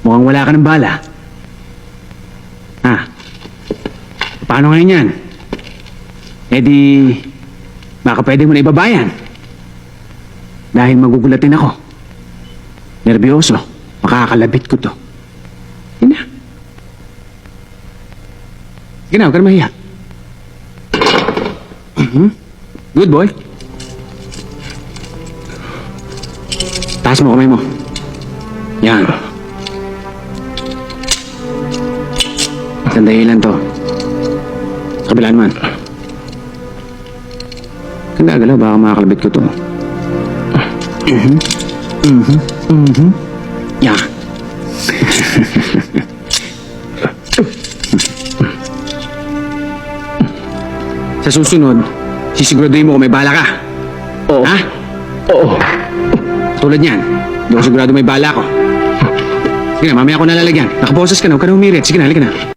Mukhang wala ka ng bala. Ha? Paano ngayon yan? Eh di, baka pwede mo na ibabayan. Dahil magugulatin ako. Nervyoso. Makakalabit ko to. Yun na. Sige na, huwag ka na mahiya. Good boy. Taas mo kamay mo. Yan. Sandali lang to. Kabila naman. Ganda-galaw, baka makakalabit ko to. Yan. Sa susunod, sisiguraduhin mo kung may bala ka. Oo. Ha? Oo. Tulad niyan, hindi ako sigurado may bala ko. Sige na, mamaya ako nalalagyan. Nakaboses ka na, huwag ka na humirit. Sige na, halika na.